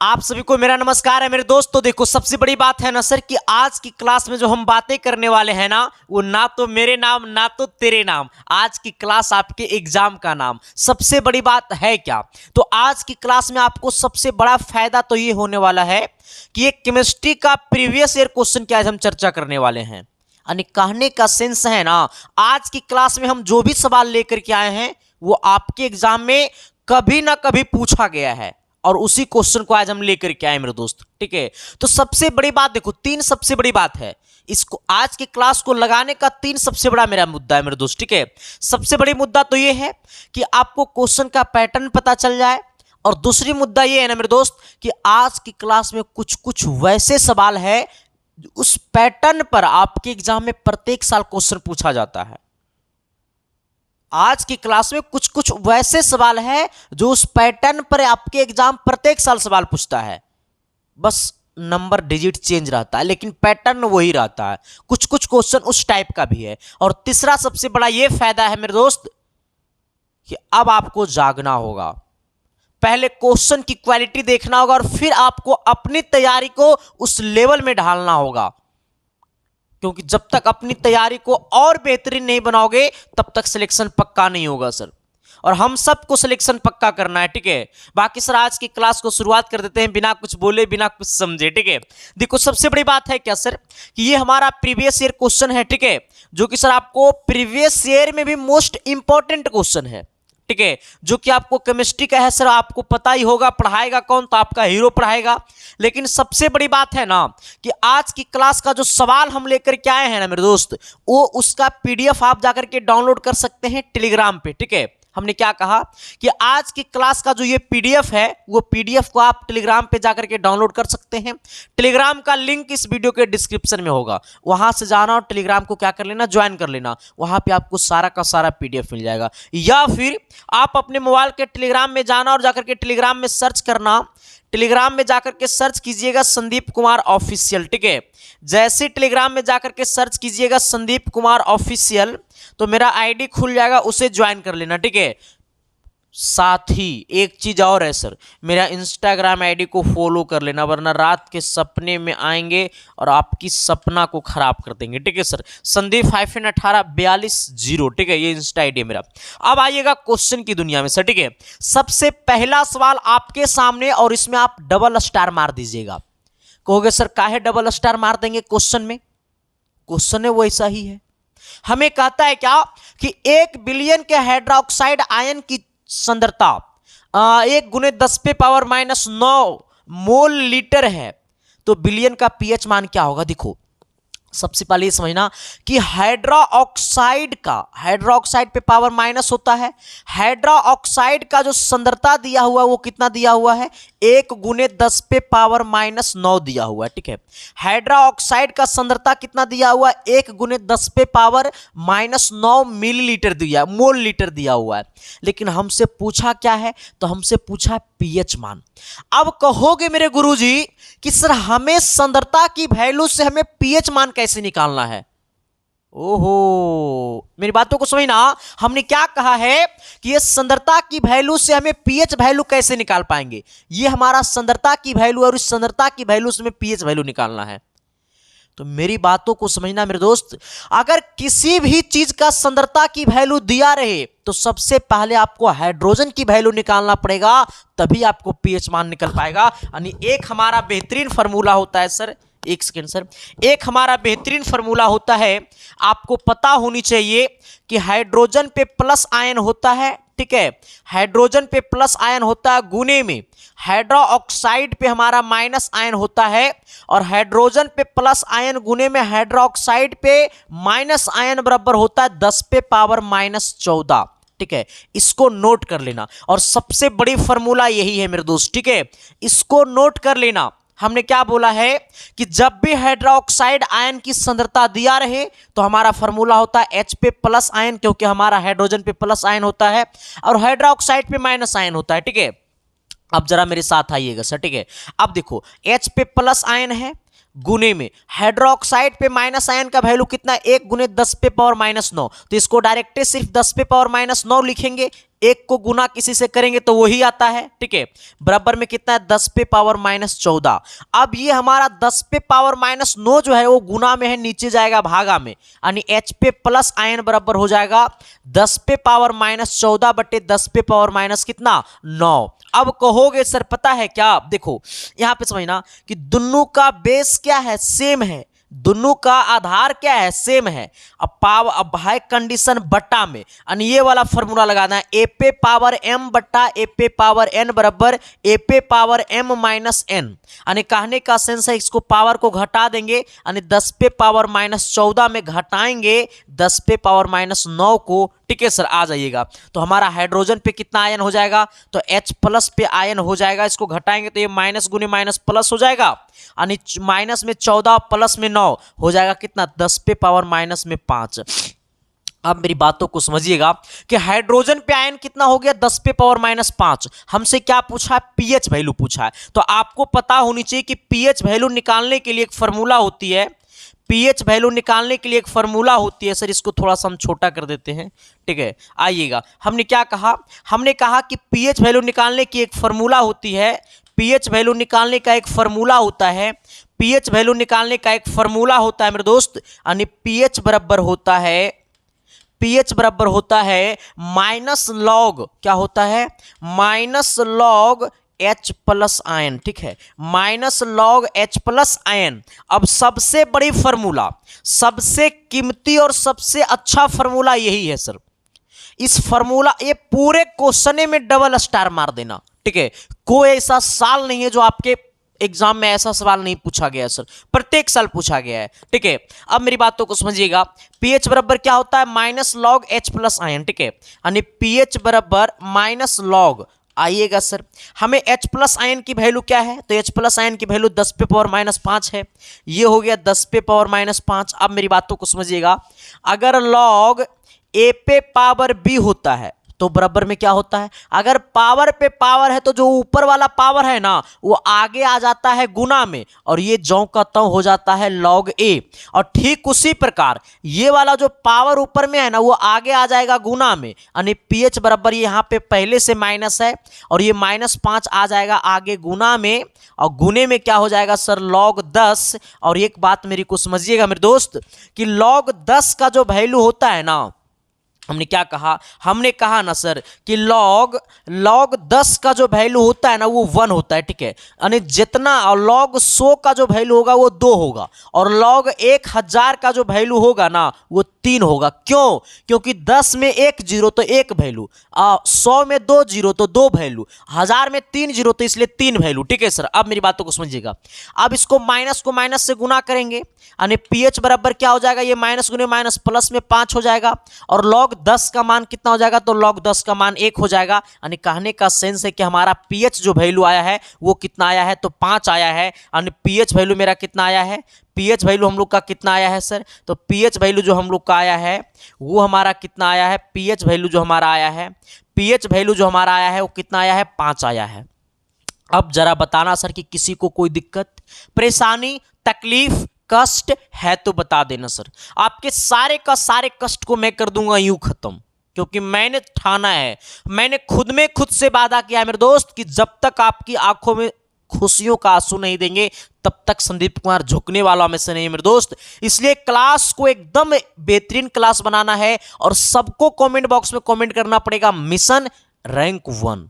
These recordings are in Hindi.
आप सभी को मेरा नमस्कार है मेरे दोस्तों। देखो सबसे बड़ी बात है ना सर कि आज की क्लास में जो हम बातें करने वाले हैं ना वो ना तो मेरे नाम ना तो तेरे नाम, आज की क्लास आपके एग्जाम का नाम। सबसे बड़ी बात है क्या, तो आज की क्लास में आपको सबसे बड़ा फायदा तो ये होने वाला है कि एक केमिस्ट्री का प्रीवियस ईयर क्वेश्चन की आज हम चर्चा करने वाले हैं। यानी कहने का सेंस है ना, आज की क्लास में हम जो भी सवाल लेकर के आए हैं वो आपके एग्जाम में कभी ना कभी पूछा गया है और उसी क्वेश्चन को आज हम लेकर के आए मेरे दोस्त। ठीक है, तो सबसे बड़ी बात देखो, तीन सबसे बड़ी बात है इसको आज की क्लास को लगाने का। तीन सबसे बड़ा मेरा मुद्दा है मेरे दोस्त। ठीक है, सबसे बड़ी मुद्दा तो ये है कि आपको क्वेश्चन का पैटर्न पता चल जाए, और दूसरी मुद्दा ये है ना मेरे दोस्त कि आज की क्लास में कुछ कुछ वैसे सवाल है उस पैटर्न पर आपके एग्जाम में प्रत्येक साल क्वेश्चन पूछा जाता है। आज की क्लास में कुछ कुछ वैसे सवाल है जो उस पैटर्न पर आपके एग्जाम प्रत्येक साल सवाल पूछता है, बस नंबर डिजिट चेंज रहता है लेकिन पैटर्न वही रहता है। कुछ कुछ क्वेश्चन उस टाइप का भी है। और तीसरा सबसे बड़ा ये फायदा है मेरे दोस्त कि अब आपको जागना होगा, पहले क्वेश्चन की क्वालिटी देखना होगा और फिर आपको अपनी तैयारी को उस लेवल में ढालना होगा, क्योंकि जब तक अपनी तैयारी को और बेहतरीन नहीं बनाओगे तब तक सिलेक्शन पक्का नहीं होगा सर। और हम सबको सिलेक्शन पक्का करना है। ठीक है, बाकी सर आज की क्लास को शुरुआत कर देते हैं बिना कुछ बोले बिना कुछ समझे। ठीक है, देखो सबसे बड़ी बात है क्या सर कि ये हमारा प्रीवियस ईयर क्वेश्चन है। ठीक है, जो कि सर आपको प्रीवियस ईयर में भी मोस्ट इंपॉर्टेंट क्वेश्चन है। ठीक है, जो कि आपको केमिस्ट्री का है सर, आपको पता ही होगा, पढ़ाएगा कौन तो आपका हीरो पढ़ाएगा। लेकिन सबसे बड़ी बात है ना कि आज की क्लास का जो सवाल हम लेकर के आए हैं ना मेरे दोस्त, वो उसका पीडीएफ आप जाकर के डाउनलोड कर सकते हैं टेलीग्राम पे। ठीक है, हमने क्या कहा कि आज की क्लास का जो ये पीडीएफ है वो पीडीएफ को आप टेलीग्राम पे जाकर के डाउनलोड कर सकते हैं। टेलीग्राम का लिंक इस वीडियो के डिस्क्रिप्शन में होगा, वहां से जाना और टेलीग्राम को क्या कर लेना, ज्वाइन कर लेना। वहां पे आपको सारा का सारा पीडीएफ मिल जाएगा। या फिर आप अपने मोबाइल के टेलीग्राम में जाना और जाकर के टेलीग्राम में सर्च करना, टेलीग्राम में जाकर के सर्च कीजिएगा संदीप कुमार ऑफिशियल। ठीक है, जैसे टेलीग्राम में जाकर के सर्च कीजिएगा संदीप कुमार ऑफिशियल तो मेरा आईडी खुल जाएगा, उसे ज्वाइन कर लेना। ठीक है, साथ ही एक चीज और है सर, मेरा इंस्टाग्राम आईडी को फॉलो कर लेना, वरना रात के सपने में आएंगे और आपकी सपना को खराब कर देंगे। ठीक है सर, संदीप-184240। ठीक है, ये इंस्टा आईडी है मेरा। अब आइएगा क्वेश्चन की दुनिया में सर। ठीक है, सबसे पहला सवाल आपके सामने और इसमें आप डबल स्टार मार दीजिएगा। कहोगे सर काहे डबल स्टार मार देंगे क्वेश्चन में? क्वेश्चन है वो ऐसा ही है। हमें कहता है क्या कि 1 बिलियन के हाइड्रोक्साइड आयन की सांद्रता 1 × 10⁻⁹ मोल लीटर है, तो बिलियन का पीएच मान क्या होगा? देखो सबसे पहले ये समझना कि हाइड्रोक्साइड पे पावर माइनस होता है। हाइड्रोक्साइड का जो सांद्रता दिया हुआ है वो कितना दिया हुआ है? 1 × 10⁻⁹ दिया हुआ है। ठीक है, हाइड्रोक्साइड का सांद्रता कितना दिया हुआ है? 1 × 10⁻⁹ मिलीलीटर दिया, मोल लीटर दिया हुआ है। लेकिन हमसे पूछा क्या है? तो हमसे पूछा पीएच मान। अब कहोगे मेरे गुरुजी कि सर हमें सांद्रता की वैल्यू से हमें पीएच मान कैसे निकालना है? ओहो, मेरी बातों को समझना। हमने क्या कहा है कि ये सांद्रता की वैल्यू से हमें पीएच वैल्यू कैसे निकाल पाएंगे? ये हमारा सांद्रता की वैल्यू और इस सांद्रता की वैल्यू से हमें पीएच वैल्यू निकालना है। तो मेरी बातों को समझना मेरे दोस्त, अगर किसी भी चीज का सांद्रता की वैल्यू दिया रहे तो सबसे पहले आपको हाइड्रोजन की वैल्यू निकालना पड़ेगा, तभी आपको पीएच मान निकल पाएगा। यानी एक हमारा बेहतरीन फार्मूला होता है सर, एक सेकेंड सर, एक हमारा बेहतरीन फार्मूला होता है, आपको पता होनी चाहिए कि हाइड्रोजन पे प्लस आयन होता है। ठीक है, हाइड्रोजन पे प्लस आयन होता है, गुने में हाइड्रोक्साइड पे हमारा माइनस आयन होता है, और हाइड्रोजन पे प्लस आयन गुने में हाइड्रोक्साइड पे माइनस आयन बराबर होता है 10⁻⁻14। ठीक है, इसको नोट कर लेना, और सबसे बड़ी फार्मूला यही है मेरे दोस्त। ठीक है, इसको नोट कर लेना। हमने क्या बोला है कि जब भी हाइड्रोक्साइड आयन की सांद्रता दिया रहे तो हमारा फार्मूला होता है H पे प्लस आयन, क्योंकि हमारा हाइड्रोजन पे प्लस आयन होता है और हाइड्रोक्साइड पे माइनस आयन होता है। ठीक है, अब जरा मेरे साथ आइएगा सर। ठीक है, अब देखो H पे प्लस आयन है, गुने में हाइड्रोक्साइड पे माइनस आयन का वैल्यू कितना? 1 × 10⁻⁹ तो इसको डायरेक्ट सिर्फ 10⁻⁹ लिखेंगे। एक को गुना किसी से करेंगे तो वही आता है, ठीक है। बराबर में कितना है 10 पे पावर माइनस 14। अब ये हमारा 10 पे पावर माइनस 9 जो है वो गुना में है, नीचे जाएगा भागा में, यानी h पे प्लस आयन बराबर हो जाएगा 10 पे पावर माइनस 14 बटे 10 पे पावर माइनस कितना 9। अब कहोगे सर पता है क्या, देखो यहां पे समझना कि दोनों का बेस क्या है, सेम है, दोनों का आधार क्या है, सेम है। अब है कंडीशन बट्टा में, यानी ये वाला फॉर्मूला लगाना है, ए पे पावर m बट्टा ए पे पावर n बराबर ए पे पावर m माइनस n। यानी कहने का सेंस है इसको पावर को घटा देंगे, यानी 10 पे पावर माइनस 14 में घटाएंगे 10 पे पावर माइनस 9 को, ठीक है सर। आ जाइएगा तो हमारा हाइड्रोजन पे कितना आयन हो जाएगा, तो H प्लस पे आयन हो जाएगा, इसको घटाएंगे तो ये माइनस गुने माइनस प्लस हो जाएगा, यानी माइनस में 14 प्लस में 9 हो जाएगा कितना 10 पे पावर माइनस में 5। अब मेरी बातों को समझिएगा कि हाइड्रोजन पे आयन कितना हो गया 10 पे पावर माइनस 5। हमसे क्या पूछा है, पीएच वैल्यू पूछा है। तो आपको पता होनी चाहिए कि पीएच वैल्यू निकालने के लिए एक फॉर्मूला होती है, पीएच वैल्यू निकालने के लिए एक फॉर्मूला होती है। सर इसको थोड़ा सा हम छोटा कर देते हैं, ठीक है। आइएगा, हमने क्या कहा, हमने कहा कि पीएच वैल्यू निकालने की एक फॉर्मूला होती है, पीएच वैल्यू निकालने का एक फॉर्मूला होता है, पीएच वैल्यू निकालने का एक फॉर्मूला होता है मेरे दोस्त, यानी पीएच बराबर होता है, पीएच बराबर होता है माइनस लॉग, क्या होता है, minus log H plus ion, ठीक है, minus log H plus ion. अब सबसे बड़ी फॉर्मूला, सबसे कीमती और सबसे अच्छा फॉर्मूला यही है सर। इस फॉर्मूला, ये पूरे क्वेश्चन में डबल स्टार मार देना, ठीक है। कोई ऐसा साल नहीं है जो आपके एग्जाम में ऐसा सवाल नहीं पूछा गया है सर, प्रत्येक साल पूछा गया है, ठीक है। अब मेरी बातों को समझिएगा, पीएच बराबर क्या होता है minus log H plus ion, ठीक है, यानी पीएच बराबर माइनस लॉग। आइएगा सर, हमें H प्लस आयन की वैल्यू क्या है, तो H प्लस आयन की वैल्यू 10 पे पावर माइनस 5 है, ये हो गया 10 पे पावर माइनस 5। अब मेरी बातों को समझिएगा, अगर लॉग A पे पावर B होता है तो बराबर में क्या होता है, अगर पावर पे पावर है तो जो ऊपर वाला पावर है ना वो आगे आ जाता है गुना में, और ये ज्यों का त्यों हो जाता है log a। और ठीक उसी प्रकार ये वाला जो पावर ऊपर में है ना वो आगे आ जाएगा गुना में, यानी pH बराबर यहाँ पे पहले से माइनस है और ये -5 आ जाएगा आगे गुना में, और गुने में क्या हो जाएगा सर log 10। और एक बात मेरी को समझिएगा मेरे दोस्त कि log 10 का जो वैल्यू होता है ना, हमने क्या कहा, हमने कहा ना सर कि log 10 का जो वैल्यू होता है ना वो 1 होता है, ठीक है, यानी जितना, और log 100 का जो वैल्यू होगा वो 2 होगा, और log 1000 का जो वैल्यू होगा ना वो 3 होगा। क्यों, क्योंकि 10 में 1 जीरो तो 1 वैल्यू, 100 में 2 जीरो तो 2 वैल्यू, 1000 में 3 जीरो तो इसलिए 3 वैल्यू, ठीक है सर। अब मेरी बातों को समझिएगा, अब इसको माइनस को माइनस से गुना करेंगे, यानी pH बराबर क्या हो जाएगा, ये माइनस गुने माइनस प्लस में 5 हो जाएगा, और log 10 का मान कितना हो जाएगा, तो log 10 का मान 1 हो जाएगा। यानी कहने का सेंस है कि हमारा pH जो वैल्यू आया है वो कितना आया है, तो 5 आया है, यानी pH वैल्यू मेरा कितना आया है, pH वैल्यू हम लोग का कितना आया है सर, तो pH वैल्यू जो हम लोग का आया है वो हमारा कितना आया है, pH वैल्यू जो हमारा आया है, pH वैल्यू जो हमारा आया है वो कितना आया है, 5 आया है। अब जरा बताना सर कि किसी को कोई दिक्कत, परेशानी, तकलीफ, कष्ट है तो बता देना सर। आपके सारे का सारे कष्ट को मैं कर दूंगा यूं खत्म, क्योंकि मैंने ठाना है, मैंने खुद में खुद से वादा किया है मेरे दोस्त कि जब तक आपकी आंखों में खुशियों का आंसू नहीं देंगे तब तक संदीप कुमार झुकने वाला में से नहीं मेरे दोस्त। इसलिए क्लास को एकदम बेहतरीन क्लास बनाना है और सबको कमेंट बॉक्स में कमेंट करना पड़ेगा मिशन रैंक 1।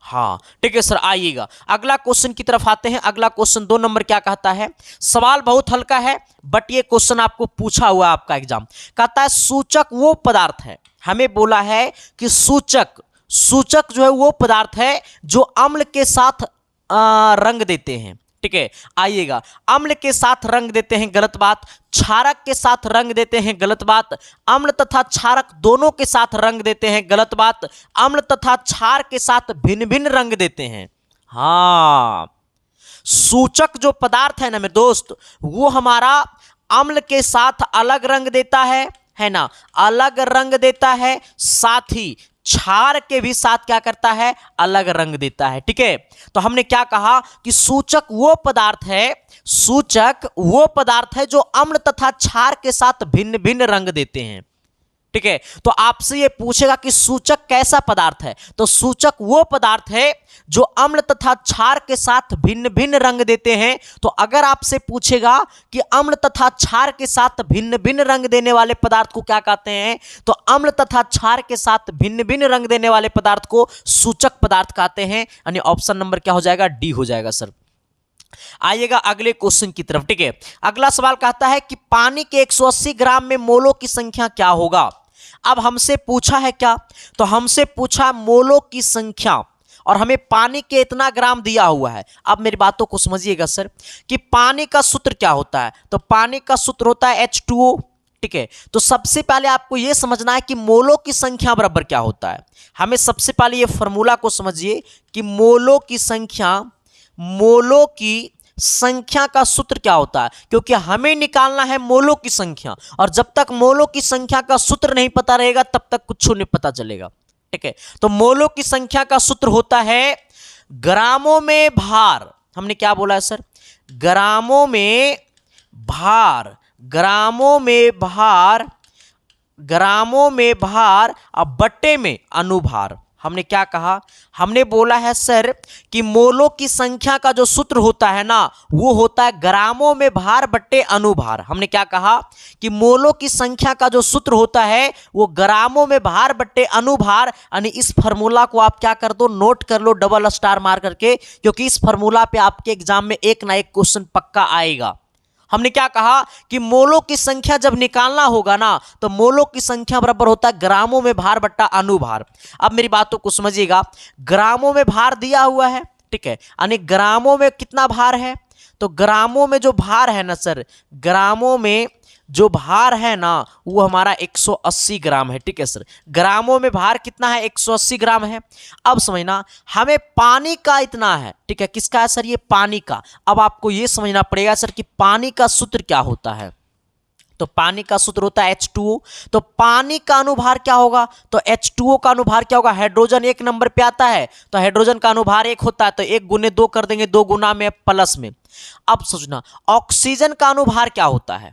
हाँ ठीक है सर। आइएगा अगला क्वेश्चन की तरफ आते हैं। अगला क्वेश्चन 2 नंबर क्या कहता है, सवाल बहुत हल्का है बट ये क्वेश्चन आपको पूछा हुआ आपका एग्जाम, कहता है सूचक वो पदार्थ है, हमें बोला है कि सूचक जो है वो पदार्थ है जो अम्ल के साथ रंग देते हैं। ठीक है, आइएगा, अम्ल के साथ रंग देते हैं गलत बात, क्षारक के साथ रंग देते हैं गलत बात, अम्ल तथा क्षारक दोनों के साथ रंग देते हैं गलत बात, अम्ल तथा क्षार के साथ भिन्न भिन्न रंग देते हैं। हाँ, सूचक जो पदार्थ है ना मेरे दोस्त वो हमारा अम्ल के साथ अलग रंग देता है ना, अलग रंग देता है, साथ ही क्षार के भी साथ क्या करता है, अलग रंग देता है। ठीक है, तो हमने क्या कहा कि सूचक वो पदार्थ है जो अम्ल तथा क्षार के साथ भिन्न भिन्न रंग देते हैं। ठीक है। तो आपसे ये पूछेगा कि सूचक कैसा पदार्थ है, तो सूचक वो पदार्थ है जो अम्ल तथा क्षार के साथ भिन्न भिन्न रंग देते हैं। तो अगर आपसे पूछेगा कि अम्ल तथा क्षार के साथ भिन्न भिन्न रंग देने वाले पदार्थ को क्या कहते हैं, तो अम्ल तथा क्षार के साथ भिन्न भिन्न रंग देने वाले पदार्थ को सूचक पदार्थ कहते हैं। यानी ऑप्शन नंबर क्या हो जाएगा, डी हो जाएगा सर। आइएगा अगले क्वेश्चन की तरफ, ठीक है। अगला सवाल कहता है कि पानी के 180 ग्राम में मोलों की संख्या क्या होगा। अब हमसे पूछा है क्या, तो हमसे पूछा मोलों की संख्या और हमें पानी के इतना ग्राम दिया हुआ है। अब मेरी बातों को समझिएगा सर कि पानी का सूत्र क्या होता है, तो पानी का सूत्र होता है H2O, ठीक है। तो सबसे पहले आपको यह समझना है कि मोलों की संख्या बराबर क्या होता है। हमें सबसे पहले यह फॉर्मूला को समझिए कि मोलों की संख्या का सूत्र क्या होता है, क्योंकि हमें निकालना है मोलों की संख्या, और जब तक मोलों की संख्या का सूत्र नहीं पता रहेगा तब तक कुछ नहीं पता चलेगा, ठीक है। तो मोलों की संख्या का सूत्र होता है ग्रामों में भार। हमने क्या बोला है सर, ग्रामों में भार, ग्रामों में भार अब बट्टे में अनुभार। हमने क्या कहा, हमने बोला है सर कि मोलों की संख्या का जो सूत्र होता है ना, वो होता है ग्रामों में भार बट्टे अनुभार। हमने क्या कहा कि मोलों की संख्या का जो सूत्र होता है वो ग्रामों में भार बट्टे अनुभार। यानी इस फार्मूला को आप क्या कर दो, नोट कर लो डबल स्टार मार करके, क्योंकि इस फार्मूला पे आपके एग्जाम में एक ना एक क्वेश्चन पक्का आएगा। हमने क्या कहा कि मोलों की संख्या जब निकालना होगा ना, तो मोलों की संख्या बराबर होता है ग्रामों में भार बट्टा अनुभार। अब मेरी बातों को समझिएगा, ग्रामों में भार दिया हुआ है, ठीक है, यानी ग्रामों में कितना भार है, तो ग्रामों में जो भार है ना सर, ग्रामों में जो भार है ना वो हमारा 180 ग्राम है, ठीक है सर। ग्रामों में भार कितना है, 180 ग्राम है। अब समझना, हमें पानी का इतना है, ठीक है, किसका है सर, ये पानी का। अब आपको ये समझना पड़ेगा सर कि पानी का सूत्र क्या होता है, तो पानी का सूत्र होता है H2O। तो पानी का अनुभार क्या होगा, तो H2O का अनुभार क्या होगा, हाइड्रोजन एक नंबर पे आता है तो हाइड्रोजन का अनुभार 1 होता है, तो 1 गुने 2 कर देंगे, 2 गुना में प्लस में। अब सोचना, ऑक्सीजन का अनुभार क्या होता है,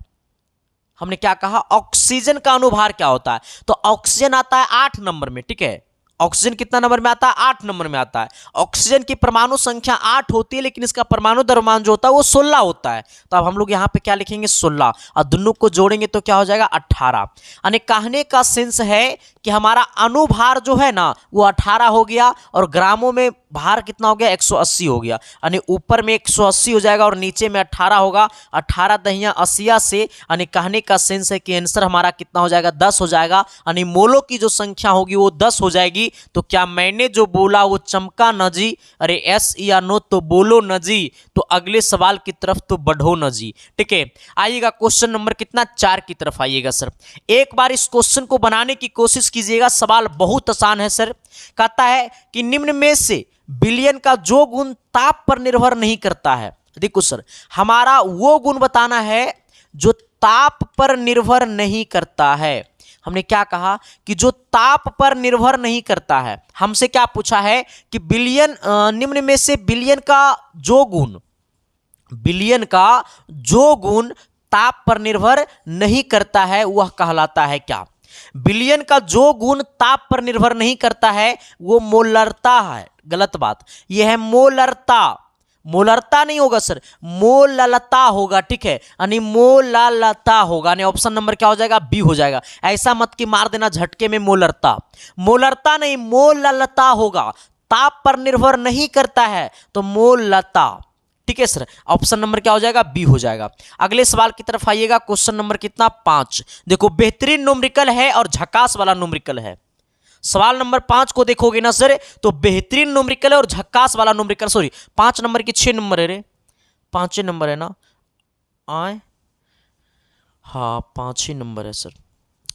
हमने क्या कहा, ऑक्सीजन का अनुभार क्या होता है, तो ऑक्सीजन आता है 8 नंबर में, ठीक है। ऑक्सीजन कितना नंबर में आता है, 8 नंबर में आता है। ऑक्सीजन की परमाणु संख्या 8 होती है, लेकिन इसका परमाणु द्रव्यमान जो होता है वो 16 होता है। तो अब हम लोग यहाँ पे क्या लिखेंगे, 16, और दोनों को जोड़ेंगे तो क्या हो जाएगा, 18। यानी कहने का सेंस है कि हमारा अनुभार जो है ना वो 18 हो गया, और ग्रामों में भार कितना हो गया, 180 हो गया। यानी ऊपर में 180 हो जाएगा और नीचे में 18 होगा। 18 दहिया 80 से, यानी कहने का सेंस है कि आंसर हमारा कितना हो जाएगा, 10 हो जाएगा। यानी मोलों की जो संख्या होगी वो 10 हो जाएगी। तो क्या मैंने जो बोला वो चमका न जी, अरे यस या नो तो बोलो न जी, तो अगले सवाल की तरफ तो बढ़ो न जी, ठीक है। आइएगा क्वेश्चन नंबर कितना, 4 की तरफ आइएगा सर। एक बार इस क्वेश्चन को बनाने की कोशिश कीजिएगा, सवाल बहुत आसान है सर। कहता है कि निम्न में से विलयन का जो गुण ताप पर निर्भर नहीं करता है। देखो सर, हमारा वो गुण बताना है जो ताप पर निर्भर नहीं करता है। हमने क्या कहा कि जो ताप पर निर्भर नहीं करता है। हमसे क्या पूछा है कि विलयन, निम्न में से विलयन का जो गुण ताप पर निर्भर नहीं करता है वह कहलाता है क्या। विलयन का जो गुण ताप पर निर्भर नहीं करता है वो मोलरता है। गलत बात, यह है मोलरता। मोलरता नहीं होगा सर, मोललता होगा, ठीक है, यानी मोललता होगा। यानी ऑप्शन नंबर क्या हो जाएगा, बी हो जाएगा। ऐसा मत कि मार देना झटके में मोलरता, मोलरता नहीं मोललता होगा। ताप पर निर्भर नहीं करता है तो मोललता, ठीक है सर। ऑप्शन नंबर क्या हो जाएगा, बी हो जाएगा। अगले सवाल की तरफ आइएगा, क्वेश्चन नंबर कितना, 5। देखो बेहतरीन न्यूमेरिकल है और झकास वाला न्यूमेरिकल है। सवाल नंबर 5 को देखोगे ना सर तो बेहतरीन न्यूमेरिकल है और झक्कास वाला न्यूमेरिकल, सॉरी 5 नंबर की 6 नंबर है रे, 5 नंबर है ना, आए हाँ 5 ही नंबर है सर,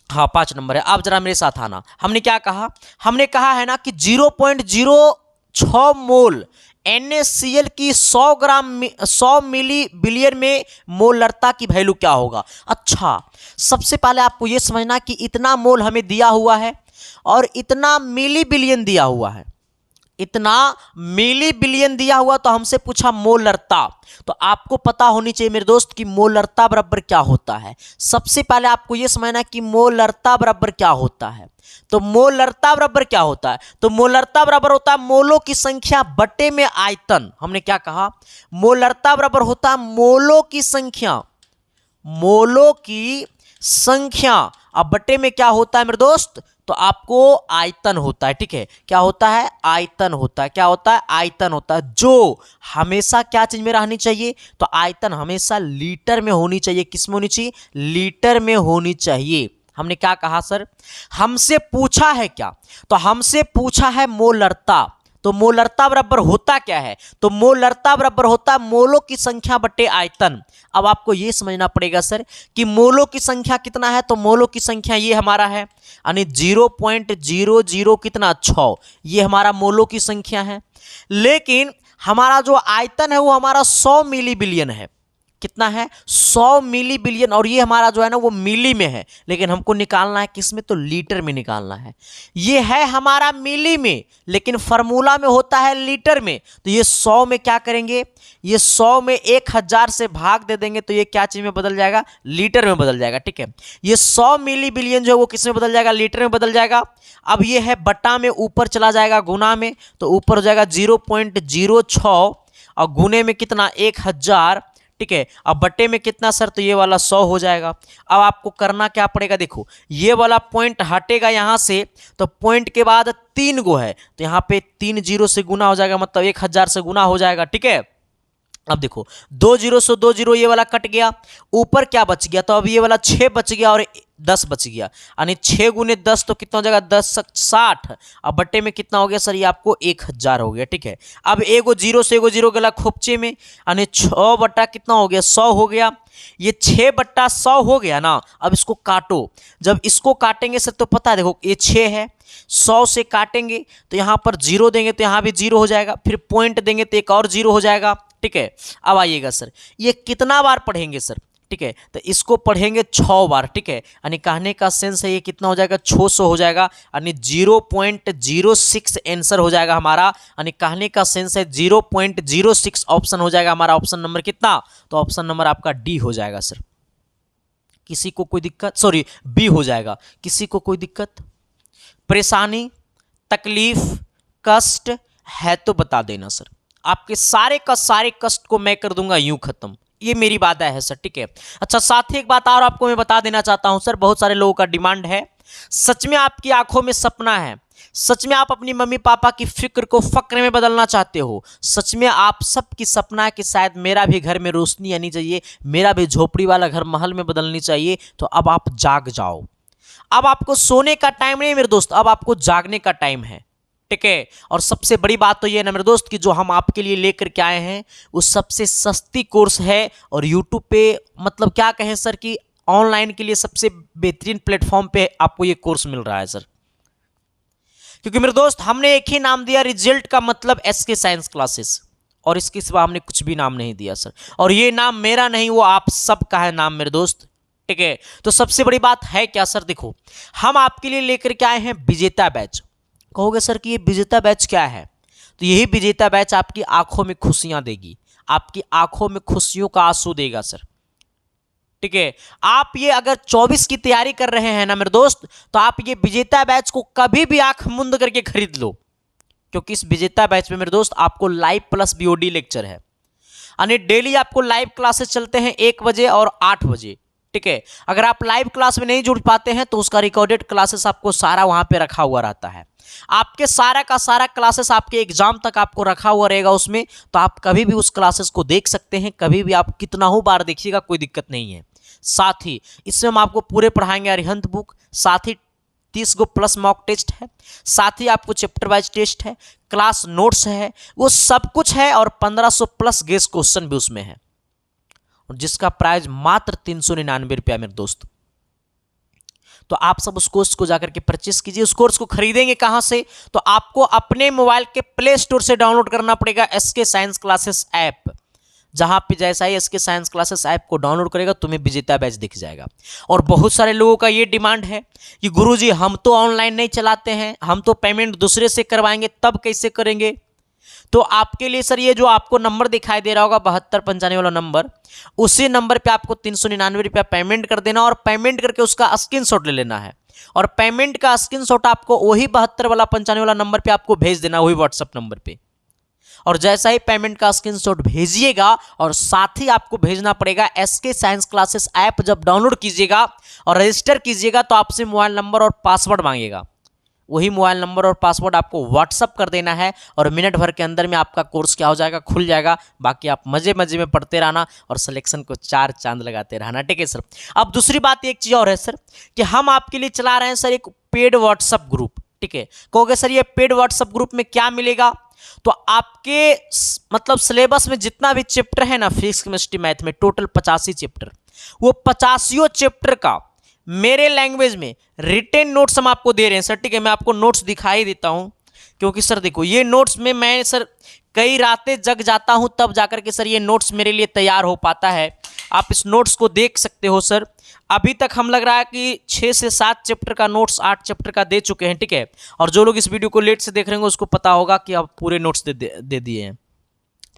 हाँ 5 नंबर है। आप जरा मेरे साथ आना। हमने क्या कहा, हमने कहा है ना कि 0.06 मोल NaCl की 100 मिली बिलियन में मोलरता की वैल्यू क्या होगा। अच्छा, सबसे पहले आपको यह समझना कि इतना मोल हमें दिया हुआ है और इतना मिली बिलियन दिया हुआ है, इतना मिली बिलियन दिया हुआ तो हमसे पूछा मोलरता। तो आपको पता होनी चाहिए मेरे दोस्त कि मोलरता बराबर क्या होता है। सबसे पहले आपको यह समझना कि मोलरता बराबर क्या होता है। तो मोलरता बराबर क्या होता है, तो मोलरता बराबर होता है मोलों की संख्या बटे में आयतन। हमने क्या कहा, मोलरता बराबर होता है मोलों की संख्या, मोलों की संख्या अब बटे में क्या होता है मेरे दोस्त, तो आपको आयतन होता है। ठीक है, क्या होता है, आयतन होता है। क्या होता है, आयतन होता है, जो हमेशा क्या चीज में रहनी चाहिए, तो आयतन हमेशा लीटर में होनी चाहिए। किस में होनी चाहिए, लीटर में होनी चाहिए। हमने क्या कहा सर, हमसे पूछा है क्या, तो हमसे पूछा है मोलरता। तो मोलरता बराबर होता क्या है, तो मोलरता बराबर होता है मोलों की संख्या बटे आयतन। अब आपको यह समझना पड़ेगा सर कि मोलों की संख्या कितना है, तो मोलों की संख्या ये हमारा है, यानी 0.00 कितना 6, ये हमारा मोलों की संख्या है। लेकिन हमारा जो आयतन है वो हमारा 100 मिली बिलियन है। कितना है, 100 मिली बिलियन, और ये हमारा जो है ना वो मिली में है, लेकिन हमको निकालना है किस में, तो लीटर में निकालना है। ये है हमारा मिली में, लेकिन फार्मूला में होता है लीटर में। तो ये 100 में क्या करेंगे, ये 100 में 1000 से भाग दे देंगे तो ये क्या चीज में बदल जाएगा, लीटर में बदल जाएगा। ठीक है, ये 100 मिली बिलियन जो है वो किस में बदल जाएगा, लीटर में बदल जाएगा। अब ये है बटा में ऊपर चला जाएगा गुना में, तो ऊपर हो जाएगा 0.06 और गुने में कितना 1000। ठीक है, अब बटे में कितना सर, तो ये वाला 100 हो जाएगा। अब आपको करना क्या पड़ेगा, देखो ये वाला पॉइंट हटेगा यहां से, तो पॉइंट के बाद 3 गो है, तो यहां पे 3 जीरो से गुना हो जाएगा, मतलब 1000 से गुना हो जाएगा। ठीक है, अब देखो 2 जीरो से 2 जीरो ये वाला कट गया, ऊपर क्या बच गया, तो अब ये वाला 6 बच गया और 10 बच गया, यानी 6 गुने 10 तो कितना हो जाएगा, 10 60। अब बट्टे में कितना हो गया सर, ये आपको 1000 हो गया। ठीक है, अब एगो जीरो से एगो जीरो गला खोपचे में, यानी 6 बट्टा कितना हो गया, 100 हो गया। ये 6 बट्टा 100 हो गया ना। अब इसको काटो, जब इसको काटेंगे सर तो पता है, देखो ये 6 है, 100 से काटेंगे तो यहां पर जीरो देंगे तो यहां भी जीरो हो जाएगा, फिर पॉइंट देंगे तो एक और जीरो हो जाएगा। ठीक है, अब आइएगा सर ये कितना बार पढ़ेंगे सर, ठीक है, तो इसको पढ़ेंगे 6 बार। ठीक है, यानी कहने का सेंस है ये कितना हो जाएगा, 600 हो जाएगा, यानी 0.06 आंसर हो जाएगा हमारा। यानी कहने का सेंस है 0.06 ऑप्शन हो जाएगा हमारा। ऑप्शन नंबर कितना, तो ऑप्शन नंबर आपका डी हो जाएगा सर। किसी को कोई दिक्कत, सॉरी बी हो जाएगा। किसी को कोई दिक्कत, परेशानी, तकलीफ, कष्ट है तो बता देना सर, आपके सारे का सारे कष्ट को मैं कर दूंगा यूं खत्म, ये मेरी वादा है सर। ठीक है, अच्छा साथ ही एक बात और आपको मैं बता देना चाहता हूं सर, बहुत सारे लोगों का डिमांड है, सच में आपकी आंखों में सपना है, सच में आप अपनी मम्मी पापा की फिक्र को फक्र में बदलना चाहते हो, सच में आप सबकी सपना है कि शायद मेरा भी घर में रोशनी आनी चाहिए, मेरा भी झोपड़ी वाला घर महल में बदलनी चाहिए, तो अब आप जाग जाओ। अब आपको सोने का टाइम नहीं मेरे दोस्त, अब आपको जागने का टाइम है। ठीक है, और सबसे बड़ी बात तो ये ना मेरे दोस्त कि जो हम आपके लिए लेकर के आए हैं वो सबसे सस्ती कोर्स है, और यूट्यूब पे मतलब क्या कहें सर कि ऑनलाइन के लिए सबसे बेहतरीन प्लेटफॉर्म पे आपको ये कोर्स मिल रहा है सर। क्योंकि मेरे दोस्त हमने एक ही नाम दिया, रिजल्ट का मतलब एसके साइंस क्लासेस, और इसके सिवा हमने कुछ भी नाम नहीं दिया सर। और ये नाम मेरा नहीं, वो आप सबका है नाम मेरे दोस्त। ठीक है, तो सबसे बड़ी बात है क्या सर, देखो हम आपके लिए लेकर के आए हैं विजेता बैच। कहोगे सर कि ये विजेता बैच क्या है, तो यही विजेता बैच आपकी आंखों में खुशियां देगी, आपकी आंखों में खुशियों का आंसू देगा सर। ठीक है, आप ये अगर 24 की तैयारी कर रहे हैं ना मेरे दोस्त, तो आप ये विजेता बैच को कभी भी आंख मुंद करके खरीद लो, क्योंकि इस विजेता बैच में मेरे दोस्त आपको लाइव प्लस बीओडी लेक्चर है, यानी डेली आपको लाइव क्लासेस चलते हैं 1 बजे और 8 बजे। ठीक है, अगर आप लाइव क्लास में नहीं जुड़ पाते हैं तो उसका रिकॉर्डेड क्लासेस आपको सारा वहां पे रखा हुआ रहता है, आपके सारा का सारा क्लासेस आपके एग्जाम तक आपको रखा हुआ रहेगा उसमें, तो आप कभी भी उस क्लासेस को देख सकते हैं, कभी भी आप कितना हो बार देखिएगा, कोई दिक्कत नहीं है। साथ ही इसमें हम आपको पूरे पढ़ाएंगे अरिहंत बुक, साथ ही 30 गो प्लस मॉक टेस्ट है, साथ ही आपको चैप्टर वाइज टेस्ट है, क्लास नोट्स है, वो सब कुछ है, और 1500 प्लस गेस क्वेश्चन भी उसमें है, जिसका प्राइस मात्र 399 रुपया मेरे दोस्त। तो आप सब उस कोर्स को जाकर के परचेस कीजिए। उस कोर्स को खरीदेंगे कहां से, तो आपको अपने मोबाइल के प्ले स्टोर से डाउनलोड करना पड़ेगा एसके साइंस क्लासेस ऐप। जहां पे जैसा ही इसके साइंस क्लासेस ऐप को डाउनलोड करेगा तुम्हें विजेता बैच दिख जाएगा। और बहुत सारे लोगों का ये डिमांड है कि गुरुजी हम तो ऑनलाइन नहीं चलाते हैं, हम तो पेमेंट दूसरे से करवाएंगे, तब कैसे करेंगे? तो आपके लिए सर ये जो आपको नंबर दिखाई दे रहा होगा 7295 वाला नंबर, उसी नंबर पे आपको 399 रुपया पेमेंट कर देना और पेमेंट करके उसका स्क्रीनशॉट ले लेना है। और पेमेंट का स्क्रीनशॉट आपको वही 7295 वाला नंबर पे आपको भेज देना, वही व्हाट्सएप नंबर पे। और जैसा ही पेमेंट का स्क्रीनशॉट भेजिएगा और साथ ही आपको भेजना पड़ेगा एसके साइंस क्लासेस ऐप जब डाउनलोड कीजिएगा और रजिस्टर कीजिएगा तो आपसे मोबाइल नंबर और पासवर्ड मांगेगा। वही मोबाइल नंबर और पासवर्ड आपको व्हाट्सअप कर देना है और मिनट भर के अंदर में आपका कोर्स क्या हो जाएगा, खुल जाएगा। बाकी आप मजे मजे में पढ़ते रहना और सिलेक्शन को 4 चांद लगाते रहना, ठीक है सर। अब दूसरी बात एक चीज़ और है सर कि हम आपके लिए चला रहे हैं सर एक पेड व्हाट्सअप ग्रुप, ठीक है। कहोगे सर ये पेड व्हाट्सअप ग्रुप में क्या मिलेगा? तो आपके मतलब सिलेबस में जितना भी चैप्टर है ना फिजिक्स केमिस्ट्री मैथ में, टोटल 85 चैप्टर, वो 85 चैप्टर का मेरे लैंग्वेज में रिटेन नोट्स हम आपको दे रहे हैं सर, ठीक है। मैं आपको नोट्स दिखाई देता हूं क्योंकि सर देखो ये नोट्स में मैं सर कई रातें जग जाता हूं तब जाकर के सर ये नोट्स मेरे लिए तैयार हो पाता है। आप इस नोट्स को देख सकते हो सर। अभी तक हम लग रहा है कि 6 से 7 चैप्टर का नोट्स 8 चैप्टर का दे चुके हैं, ठीक है। और जो लोग इस वीडियो को लेट से देख रहे होंगे उसको पता होगा कि अब पूरे नोट्स दे दिए हैं।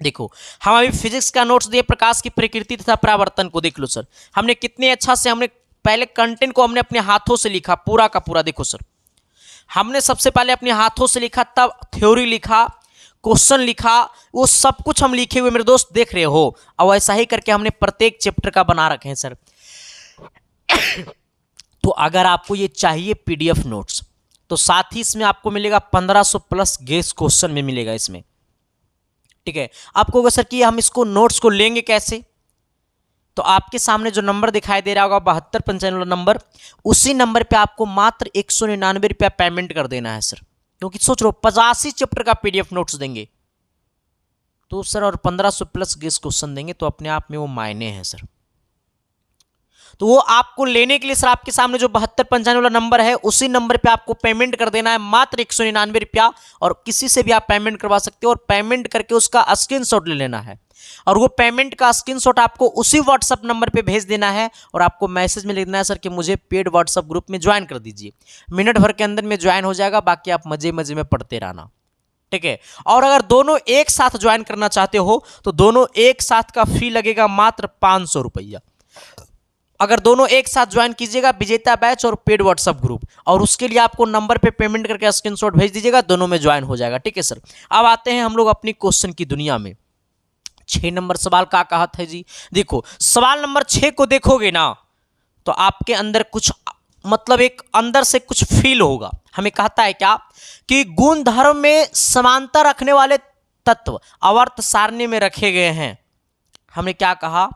देखो हम अभी फिजिक्स का नोट्स दिए, प्रकाश की प्रकृति तथा परावर्तन को देख लो सर। हमने कितने अच्छा से हमने पहले कंटेंट को हमने अपने हाथों से लिखा पूरा का पूरा। देखो सर हमने सबसे पहले अपने हाथों से लिखा, तब थ्योरी लिखा, क्वेश्चन लिखा, वो सब कुछ हम लिखे हुए मेरे दोस्त देख रहे हो। और ऐसा ही करके हमने प्रत्येक चैप्टर का बना रखे हैं सर। तो अगर आपको ये चाहिए पीडीएफ नोट्स तो साथ ही इसमें आपको मिलेगा 1500 प्लस गेस क्वेश्चन में मिलेगा इसमें, ठीक है। आपको कहोगे सर कि हम इसको नोट्स को लेंगे कैसे? तो आपके सामने जो नंबर दिखाई दे रहा होगा 7295 वाला नंबर, उसी नंबर पे आपको मात्र 199 रुपया पेमेंट कर देना है सर। क्योंकि सोच लो 85 चैप्टर का पीडीएफ नोट्स देंगे तो सर, और 1500 प्लस गेस क्वेश्चन देंगे तो अपने आप में वो मायने हैं सर। तो वो आपको लेने के लिए सर आपके सामने जो 7295 वाला नंबर है उसी नंबर पे आपको पेमेंट कर देना है मात्र 199 रुपया। और किसी से भी आप पेमेंट करवा सकते हो और पेमेंट करके उसका स्क्रीनशॉट ले लेना है और वो पेमेंट का स्क्रीनशॉट आपको उसी व्हाट्सएप नंबर पे भेज देना है और आपको मैसेज में लिखना है सर कि मुझे पेड व्हाट्सएप ग्रुप में ज्वाइन कर दीजिए। मिनट भर के अंदर में ज्वाइन हो जाएगा। बाकी आप मजे मजे में पढ़ते रहना, ठीक है। और अगर दोनों एक साथ ज्वाइन करना चाहते हो तो दोनों एक साथ का फी लगेगा मात्र 500 रुपया। अगर दोनों एक साथ ज्वाइन कीजिएगा विजेता बैच और पेड व्हाट्सएप ग्रुप, और उसके लिए आपको नंबर पे पेमेंट करके स्क्रीनशॉट भेज दीजिएगा, दोनों में ज्वाइन हो जाएगा, ठीक है सर। अब आते हैं हम लोग अपनी क्वेश्चन की दुनिया में। 6 नंबर सवाल का कहत है जी। देखो सवाल नंबर 6 को देखोगे ना तो आपके अंदर कुछ मतलब एक अंदर से कुछ फील होगा। हमें कहता है क्या कि गुण धर्म में समानता रखने वाले तत्व आवर्त सारणी में रखे गए हैं। हमने क्या कहा?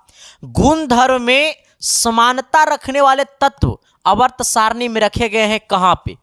गुण धर्म में समानता रखने वाले तत्व आवर्त सारणी में रखे गए हैं। कहां पे?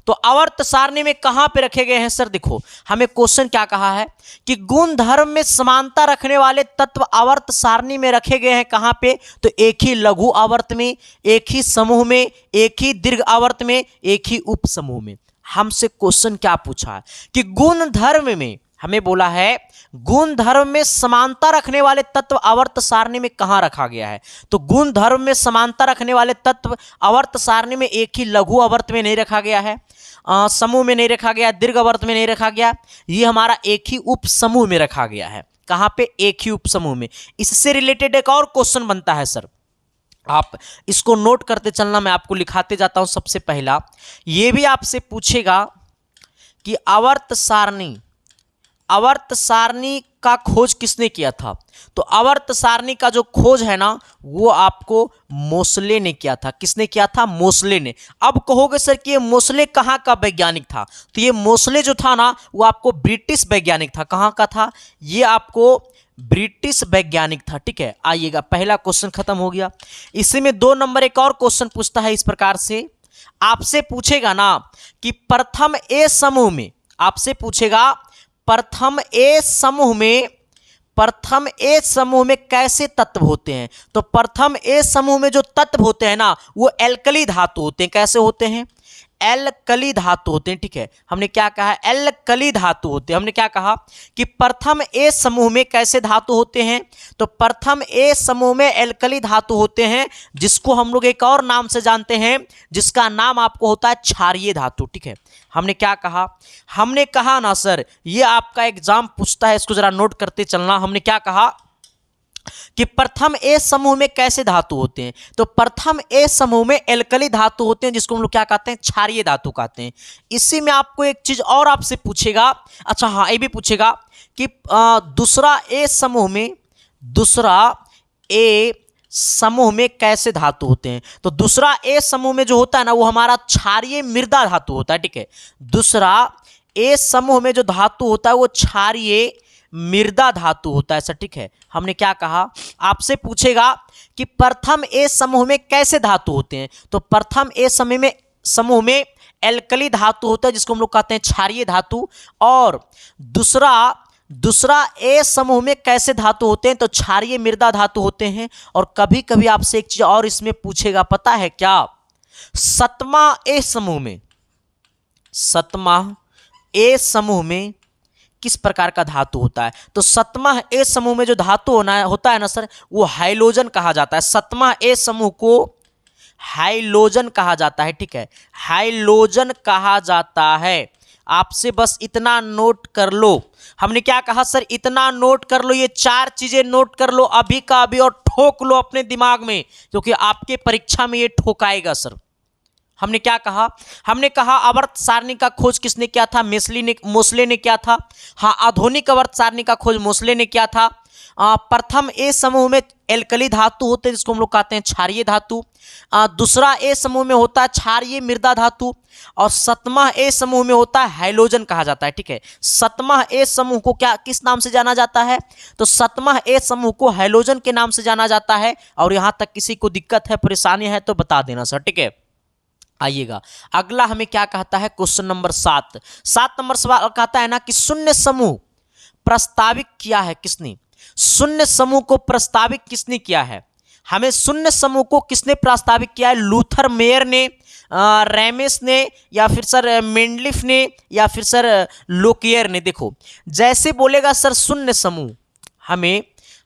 तो आवर्त सारणी में कहां पे रखे गए हैं सर? देखो हमें क्वेश्चन क्या कहा है कि गुण धर्म में समानता रखने वाले तत्व आवर्त सारणी में रखे गए हैं। कहां पे? तो एक ही लघु आवर्त में, एक ही समूह में, एक ही दीर्घ आवर्त में, एक ही उप समूह में। हमसे क्वेश्चन क्या पूछा है कि गुण धर्म में, हमें बोला है गुण धर्म में समानता रखने वाले तत्व आवर्त सारणी में कहां रखा गया है। तो गुण धर्म में समानता रखने वाले तत्व आवर्त सारणी में एक ही लघु आवर्त में नहीं रखा गया है, समूह में नहीं रखा गया, दीर्घ आवर्त में नहीं रखा गया, ये हमारा एक ही उप समूह में रखा गया है। कहां पे? एक ही उप समूह में। इससे रिलेटेड एक और क्वेश्चन बनता है सर, आप इसको नोट करते चलना, मैं आपको लिखाते जाता हूं। सबसे पहला ये भी आपसे पूछेगा कि आवर्त सारणी का खोज किसने किया था। तो आवर्त सारणी का जो खोज है ना वो आपको मोसले ने किया था। किसने किया था? मोसले ने। अब कहोगे सर कि ये मोसले कहाँ का वैज्ञानिक था? तो ये मोसले जो था ना वो आपको ब्रिटिश वैज्ञानिक था। कहाँ का था? ये आपको ब्रिटिश वैज्ञानिक था, ठीक है। आइएगा, पहला क्वेश्चन खत्म हो गया। इसी में 2 नंबर एक और क्वेश्चन पूछता है इस प्रकार से। आपसे पूछेगा ना कि प्रथम ए समूह में, आपसे पूछेगा प्रथम ए समूह में कैसे तत्व होते हैं। तो प्रथम ए समूह में जो तत्व होते हैं ना वो एल्कली धातु होते हैं। कैसे होते हैं? एल्कली धातु होते हैं, ठीक है। हमने क्या कहा, एल्कली धातु होते हैं। हमने क्या कहा कि प्रथम ए समूह में कैसे धातु होते हैं, तो प्रथम ए समूह में एल्कली धातु होते हैं, जिसको हम लोग एक और नाम से जानते हैं, जिसका नाम आपको होता है क्षारीय धातु, ठीक है। हमने क्या कहा, हमने कहा ना सर, ये आपका एग्जाम पूछता है, इसको जरा नोट करते चलना। हमने क्या कहा कि प्रथम ए समूह में कैसे धातु होते हैं, तो प्रथम ए समूह में एल्कली धातु होते हैं, जिसको हम लोग क्या कहते हैं, क्षारीय धातु कहते हैं। इसी में आपको एक चीज और आपसे पूछेगा, अच्छा हाँ, ये भी पूछेगा कि दूसरा ए समूह में कैसे धातु होते हैं, तो दूसरा ए समूह में जो होता है ना, वो हमारा क्षारीय मृदा धातु होता है, ठीक है। दूसरा ए समूह में जो धातु होता है वो क्षारीय मृदा धातु होता है, सर, ठीक है। हमने क्या कहा, आपसे पूछेगा कि प्रथम ए समूह में कैसे धातु होते हैं, तो प्रथम ए समूह में एल्कली धातु होता है, जिसको हम लोग कहते हैं क्षारीय धातु। और दूसरा ए समूह में कैसे धातु होते हैं, तो क्षारीय मृदा धातु होते हैं। और कभी कभी आपसे एक चीज और इसमें पूछेगा, पता है क्या, सतमा ए समूह में किस प्रकार का धातु होता है, तो सतमा ए समूह में जो धातु होता है ना सर, वो हाइलोजन कहा जाता है। सतमा ए समूह को हाइलोजन कहा जाता है, ठीक है, हाइलोजन कहा जाता है। आपसे बस इतना नोट कर लो। हमने क्या कहा सर, इतना नोट कर लो, ये 4 चीजें नोट कर लो अभी का अभी, और ठोक लो अपने दिमाग में, क्योंकि आपके परीक्षा में ये ठोकाएगा सर। हमने क्या कहा, हमने कहा आवर्त सारणी का खोज किसने किया था, मोसले ने किया था। हाँ, आधुनिक आवर्त सारणी का खोज मोसले ने किया था। प्रथम ए समूह में एल्कली धातु होते हैं, जिसको हम लोग कहते हैं क्षारीय धातु। दूसरा ए समूह में होता है क्षारीय मृदा धातु, और सतमा ए समूह में होता है हाइलोजन कहा जाता है, ठीक है। सतमा ए समूह को किस नाम से जाना जाता है, तो सतमा ए समूह को हाइलोजन के नाम से जाना जाता है। और यहां तक किसी को दिक्कत है, परेशानी है तो बता देना सर, ठीक है। आइएगा, अगला हमें क्या कहता है, क्वेश्चन नंबर 7 नंबर सवाल कहता है ना कि शून्य समूह प्रस्तावित किया है किसने, शून्य समूह को प्रस्तावित किसने किया है। हमें शून्य समूह को किसने प्रस्तावित किया है, लूथर मेयर ने, रैमेस ने, या फिर सर मेंडलिफ ने, या फिर सर लोकियर ने। देखो, जैसे बोलेगा सर शून्य समूह,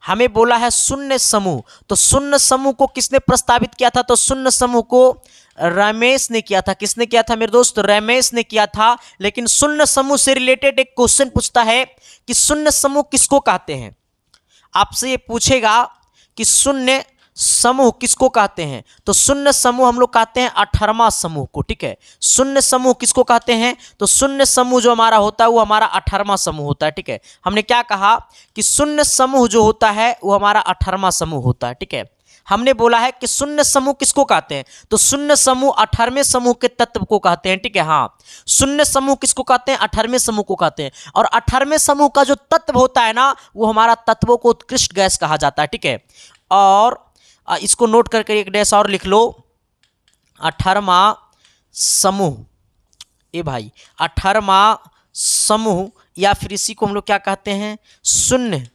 हमें बोला है शून्य समूह, तो शून्य समूह को किसने प्रस्तावित किया था, तो शून्य समूह को रमेश ने किया था। किसने किया था मेरे दोस्त, रमेश ने किया था। लेकिन शून्य समूह से रिलेटेड एक क्वेश्चन पूछता है कि शून्य समूह किसको कहते हैं। आपसे ये पूछेगा कि शून्य समूह किसको कहते हैं, तो शून्य समूह हम लोग कहते हैं 18वां समूह को, ठीक है। शून्य समूह किसको कहते हैं, तो शून्य समूह जो हमारा होता है वो हमारा 18वां समूह होता है, ठीक है। हमने क्या कहा कि शून्य समूह जो होता है वो हमारा 18वां समूह होता है, ठीक है। हमने बोला है कि शून्य समूह किसको कहते हैं, तो शून्य समूह 18वें समूह के तत्व को कहते हैं, ठीक है। हाँ, शून्य समूह किसको कहते हैं, 18वें समूह को कहते हैं। और 18वें समूह का जो तत्व होता है ना, वो हमारा तत्वों को उत्कृष्ट गैस कहा जाता है, ठीक है। और इसको नोट करके एक डैश और लिख लो, 18वां समूह, ए भाई 18वां समूह, या फिर इसी को हम लोग क्या कहते हैं, शून्य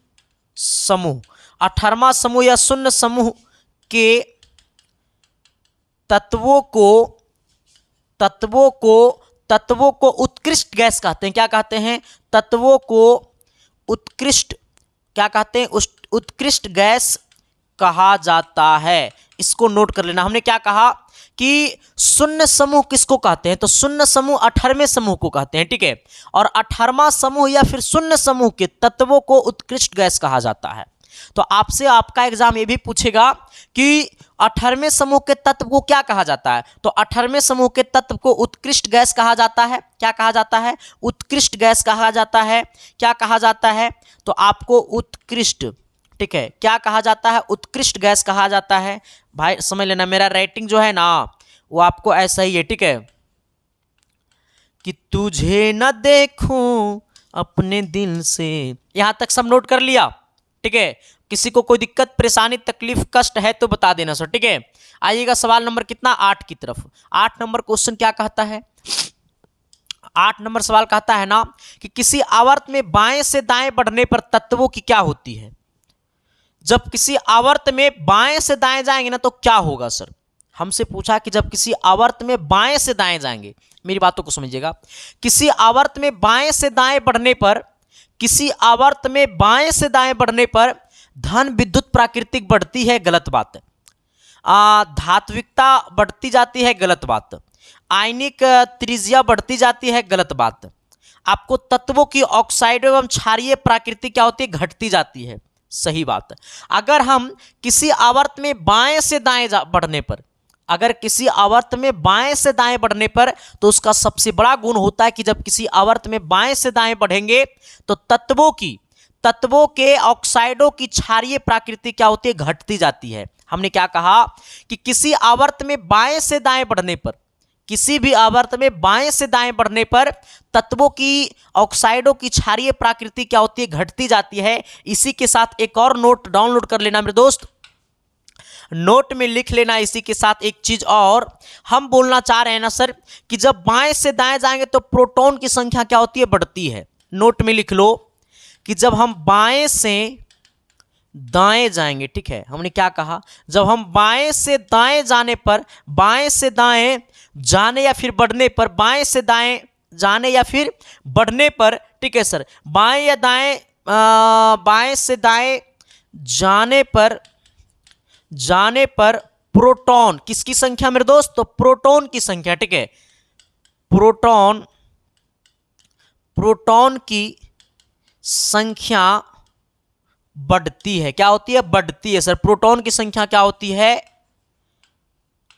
समूह। 18वां समूह या शून्य समूह के तत्वों को उत्कृष्ट गैस कहते हैं। क्या कहते हैं, तत्वों को उत्कृष्ट, क्या कहते हैं, उत्कृष्ट गैस कहा जाता है। इसको नोट कर लेना। हमने क्या कहा कि शून्य समूह किसको कहते हैं, तो शून्य समूह 18वें समूह को कहते हैं, ठीक है। और 18वां समूह या फिर शून्य समूह के तत्वों को उत्कृष्ट गैस कहा जाता है। तो आपसे आपका एग्जाम ये भी पूछेगा कि 18वें समूह के तत्व को क्या कहा जाता है, तो 18वें समूह के तत्व को उत्कृष्ट गैस कहा जाता है। क्या कहा जाता है, उत्कृष्ट गैस कहा जाता है। क्या कहा जाता है, तो आपको उत्कृष्ट, ठीक है, क्या कहा जाता है, उत्कृष्ट गैस कहा जाता है। भाई समझ लेना, मेरा राइटिंग जो है ना वो आपको ऐसा ही है, ठीक है, कि तुझे न देखूं अपने दिल से। यहां तक सब नोट कर लिया, ठीक है। किसी को कोई दिक्कत परेशानी तकलीफ कष्ट है तो बता देना सर, ठीक है। आइएगा सवाल नंबर कितना, 8 की तरफ। 8 नंबर क्वेश्चन क्या कहता है, 8 नंबर सवाल कहता है ना कि किसी आवर्त में बाएं से दाएं बढ़ने पर तत्वों की क्या होती है। जब किसी आवर्त में बाएं से दाएं जाएंगे ना तो क्या होगा सर। हमसे पूछा कि जब किसी आवर्त में बाएं से दाएं जाएंगे, मेरी बातों को समझिएगा, किसी आवर्त में बाएं से दाएं बढ़ने पर, किसी आवर्त में बाएं से दाएं बढ़ने पर धन विद्युत प्राकृतिक बढ़ती है, गलत बात है। धात्विकता बढ़ती जाती है, गलत बात। आयनिक त्रिज्या बढ़ती जाती है, गलत बात। आपको तत्वों की ऑक्साइड एवं क्षारीय प्रकृति क्या होती है, घटती जाती है, सही बात। अगर हम किसी आवर्त में बाएं से दाएं बढ़ने पर, अगर किसी आवर्त में बाएं से दाएं बढ़ने पर, तो उसका सबसे बड़ा गुण होता है कि जब किसी आवर्त में बाएं से दाएं बढ़ेंगे तो तत्वों के ऑक्साइडों की क्षारीय प्रकृति क्या होती है, घटती जाती है। हमने क्या कहा कि किसी आवर्त में बाएं से दाएं बढ़ने पर, किसी भी आवर्त में बाएं से दाएं बढ़ने पर तत्वों की ऑक्साइडों की क्षारीय प्रकृति क्या होती है, घटती जाती है। इसी के साथ एक और नोट डाउनलोड कर लेना मेरे दोस्त, नोट में लिख लेना इसी के साथ एक चीज और। हम बोलना चाह रहे हैं ना सर कि जब बाएं से दाएं जाएंगे तो प्रोटॉन की संख्या क्या होती है, बढ़ती है। नोट में लिख लो कि जब हम बाएं से दाएं जाएंगे, ठीक है, हमने क्या कहा, जब हम बाएं से दाएं जाने पर, बाएं से दाएं जाने या फिर बढ़ने पर, बाएं से दाएं जाने या फिर बढ़ने पर, ठीक है सर, बाएं या दाएं, बाएं से दाएं जाने पर प्रोटॉन किसकी संख्या मेरे दोस्त, तो प्रोटॉन की संख्या, ठीक है, प्रोटॉन की संख्या बढ़ती है। क्या होती है, बढ़ती है सर। प्रोटॉन की संख्या क्या होती है,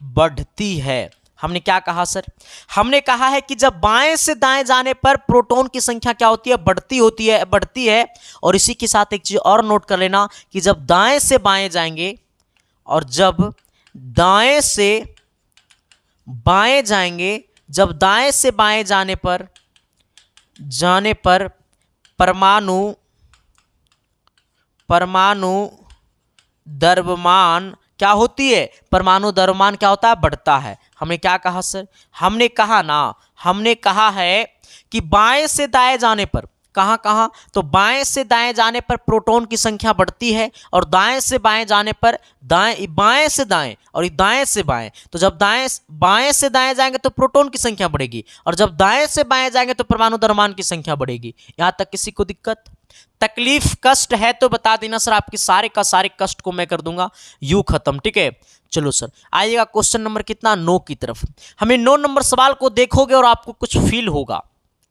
बढ़ती है। हमने क्या कहा सर, हमने कहा है कि जब बाएं से दाएं जाने पर प्रोटॉन की संख्या क्या होती है, बढ़ती है। और इसी के साथ एक चीज और नोट कर लेना कि जब दाएं से बाएं जाएंगे और जब दाएं से बाएं जाएंगे, जब दाएं से बाएं जाने पर परमाणु द्रव्यमान क्या होती है, परमाणु द्रव्यमान क्या होता है, बढ़ता है। हमने क्या कहा सर, हमने कहा है कि बाएं से दाएं जाने पर, कहाँ तो बाएं से दाएं जाने पर प्रोटॉन की संख्या बढ़ती है, और दाएं से बाएं जाने पर, बाएं से दाएं और दाएं से बाएं, तो जब बाएं से दाएं जाएंगे तो प्रोटॉन की संख्या बढ़ेगी, और जब दाएं से बाएं जाएंगे तो परमाणु द्रव्यमान की संख्या बढ़ेगी। यहां तक किसी को दिक्कत, तकलीफ, कष्ट है तो बता देना सर, आपके सारे का सारे कष्ट को मैं कर दूंगा यू खत्म, ठीक है। चलो सर, आइएगा क्वेश्चन नंबर कितना, 9 की तरफ। हमें 9 नंबर सवाल को देखोगे और आपको कुछ फील होगा,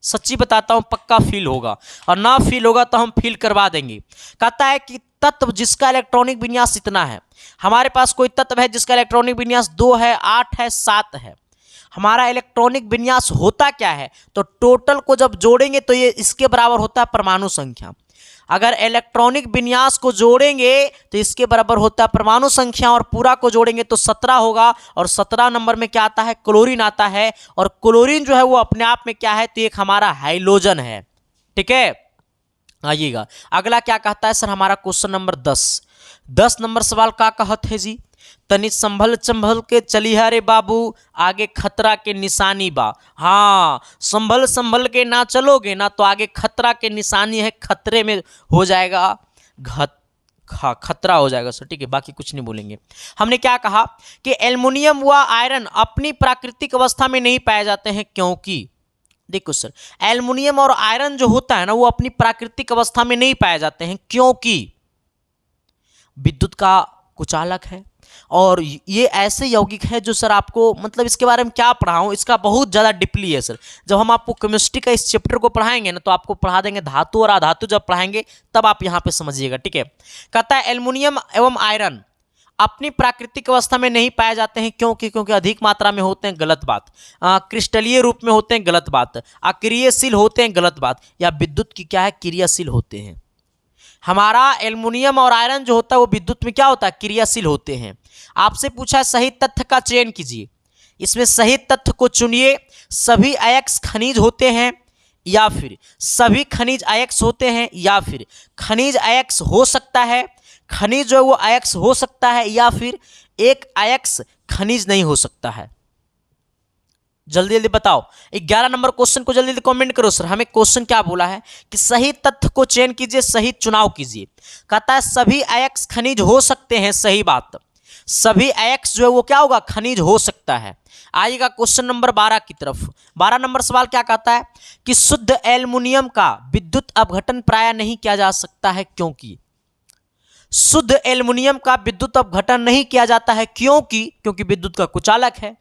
सच्ची बताता हूं, पक्का फील होगा, और ना फील होगा तो हम फील करवा देंगे। कहता है कि तत्व जिसका इलेक्ट्रॉनिक विन्यास इतना है, हमारे पास कोई तत्व है जिसका इलेक्ट्रॉनिक विन्यास 2 है, 8 है, 7 है। हमारा इलेक्ट्रॉनिक विन्यास होता क्या है, तो टोटल को जब जोड़ेंगे तो ये इसके बराबर होता है परमाणु संख्या। अगर इलेक्ट्रॉनिक विन्यास को जोड़ेंगे तो इसके बराबर होता है परमाणु संख्या, और पूरा को जोड़ेंगे तो 17 होगा, और 17 नंबर में क्या आता है, क्लोरीन आता है। और क्लोरीन जो है वो अपने आप में क्या है, तो एक हमारा हाइड्रोजन है, ठीक है। आइएगा अगला क्या कहता है सर, हमारा क्वेश्चन नंबर 10 नंबर सवाल क्या कहत है जी, तनी संभल के चली है रे बाबू, आगे खतरा के निशानी बा। हाँ, संभल के ना चलोगे ना तो आगे खतरा के निशानी है, खतरे में हो जाएगा, खतरा हो जाएगा सर, ठीक है, बाकी कुछ नहीं बोलेंगे। हमने क्या कहा कि एल्युमिनियम व आयरन अपनी प्राकृतिक अवस्था में नहीं पाए जाते हैं, क्योंकि देखो सर, एल्युमिनियम और आयरन जो होता है ना वो अपनी प्राकृतिक अवस्था में नहीं पाए जाते हैं, क्योंकि विद्युत का कुचालक है, और ये ऐसे यौगिक है जो सर आपको, मतलब इसके बारे में क्या पढ़ाऊं, इसका बहुत ज़्यादा डीपली है सर। जब हम आपको केमिस्ट्री का इस चैप्टर को पढ़ाएंगे ना तो आपको पढ़ा देंगे धातु और अधातु, जब पढ़ाएंगे तब आप यहाँ पे समझिएगा, ठीक है। कहता है एल्युमिनियम एवं आयरन अपनी प्राकृतिक अवस्था में नहीं पाए जाते हैं, क्योंकि अधिक मात्रा में होते हैं, गलत बात। क्रिस्टलीय रूप में होते हैं, गलत बात। अक्रियशील होते हैं, गलत बात। या विद्युत की क्या है, क्रियाशील होते हैं। हमारा एल्युमिनियम और आयरन जो होता है वो विद्युत में क्या होता है, क्रियाशील होते हैं। आपसे पूछा सही तथ्य का चयन कीजिए, इसमें सही तथ्य को चुनिए। सभी अयस्क खनिज होते हैं, या फिर सभी खनिज अयस्क होते हैं, या फिर खनिज अयस्क हो सकता है, खनिज जो है वो अयस्क हो सकता है, या फिर एक अयस्क खनिज नहीं हो सकता है। जल्दी जल्दी बताओ, 11 नंबर क्वेश्चन को जल्दी जल्दी कमेंट करो सर। हमें क्वेश्चन क्या बोला है कि सही तथ्य को चयन कीजिए, सही चुनाव कीजिए। कहता है सभी अयस्क खनिज हो सकते हैं, सही बात। सभी x जो है वो क्या होगा, खनिज हो सकता है। आइएगा क्वेश्चन नंबर 12 की तरफ। 12 नंबर सवाल क्या कहता है कि शुद्ध एल्युमिनियम का विद्युत अपघटन प्राय नहीं किया जा सकता है क्योंकि। शुद्ध एल्युमिनियम का विद्युत अपघटन नहीं किया जाता है क्योंकि विद्युत का कुचालक है।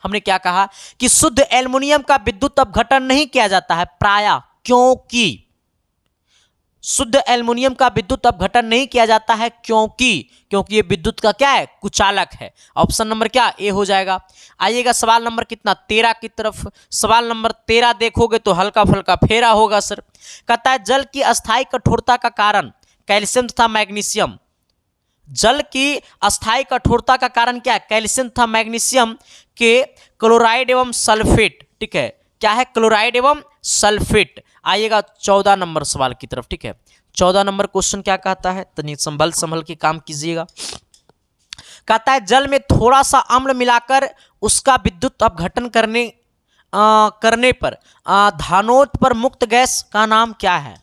हमने क्या कहा कि शुद्ध एल्युमिनियम का विद्युत अपघटन नहीं किया जाता है प्रायः क्योंकि। शुद्ध एल्युमिनियम का विद्युत अपघटन नहीं किया जाता है क्योंकि ये विद्युत का क्या है, कुचालक है। ऑप्शन नंबर क्या, ए हो जाएगा। आइएगा सवाल नंबर कितना, 13 की तरफ। सवाल नंबर 13 देखोगे तो हल्का फुल्का फेरा होगा सर। कहता है जल की अस्थायी कठोरता का कारण कैल्शियम तथा मैग्नीशियम। जल की अस्थायी कठोरता का कारण क्या है, कैल्शियम तथा मैग्नीशियम के क्लोराइड एवं सल्फेट। ठीक है, क्या है, क्लोराइड एवं सल्फेट। आइएगा 14 नंबर सवाल की तरफ। ठीक है, 14 नंबर क्वेश्चन क्या कहता है, तनिक संभल के काम कीजिएगा। कहता है जल में थोड़ा सा अम्ल मिलाकर उसका विद्युत अपघटन करने पर धानोद पर मुक्त गैस का नाम क्या है।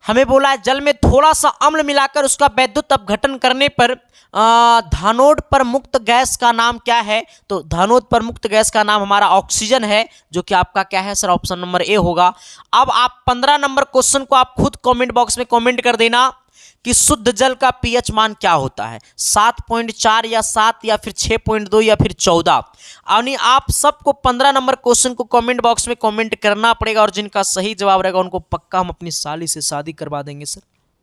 हमें बोला है जल में थोड़ा सा अम्ल मिलाकर उसका विद्युत अपघटन करने पर धानोद पर मुक्त गैस का नाम क्या है। तो धानोद पर मुक्त गैस का नाम हमारा ऑक्सीजन है, जो कि आपका क्या है सर, ऑप्शन नंबर ए होगा। अब आप 15 नंबर क्वेश्चन को आप खुद कमेंट बॉक्स में कमेंट कर देना कि शुद्ध जल का पीएच मान क्या होता है, 7.4 या 7 या फिर 6.2 या फिर 14। यानी आप सबको 15 नंबर क्वेश्चन को कमेंट बॉक्स में कमेंट करना पड़ेगा और जिनका सही जवाब रहेगा उनको पक्का हम अपनी साली से शादी करवा देंगे सर।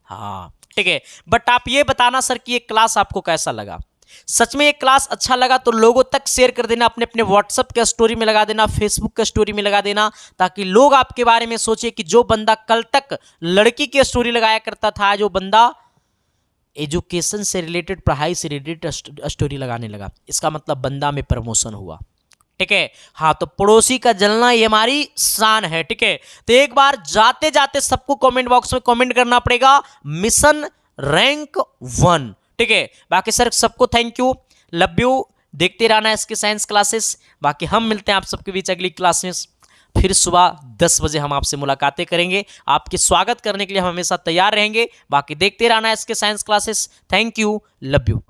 हाँ ठीक है, बट आप ये बताना सर कि ये क्लास आपको कैसा लगा। सच में ये क्लास अच्छा लगा तो लोगों तक शेयर कर देना, अपने अपने व्हाट्सएप के स्टोरी में लगा देना, फेसबुक के स्टोरी में लगा देना, ताकि लोग आपके बारे में सोचे कि जो बंदा कल तक लड़की की स्टोरी लगाया करता था, जो बंदा एजुकेशन से रिलेटेड, पढ़ाई से रिलेटेड स्टोरी लगाने लगा, इसका मतलब बंदा में प्रमोशन हुआ। ठीक है, हाँ तो पड़ोसी का जलना ये हमारी शान है। ठीक है, तो एक बार जाते जाते सबको कमेंट बॉक्स में कमेंट करना पड़ेगा मिशन रैंक 1। ठीक है, बाकी सर सबको थैंक यू, लव यू, देखते रहना इसके साइंस क्लासेस। बाकी हम मिलते हैं आप सबके बीच अगली क्लास में, फिर सुबह 10 बजे हम आपसे मुलाकातें करेंगे। आपके स्वागत करने के लिए हम हमेशा तैयार रहेंगे। बाकी देखते रहना इसके science classes. Thank you, love you.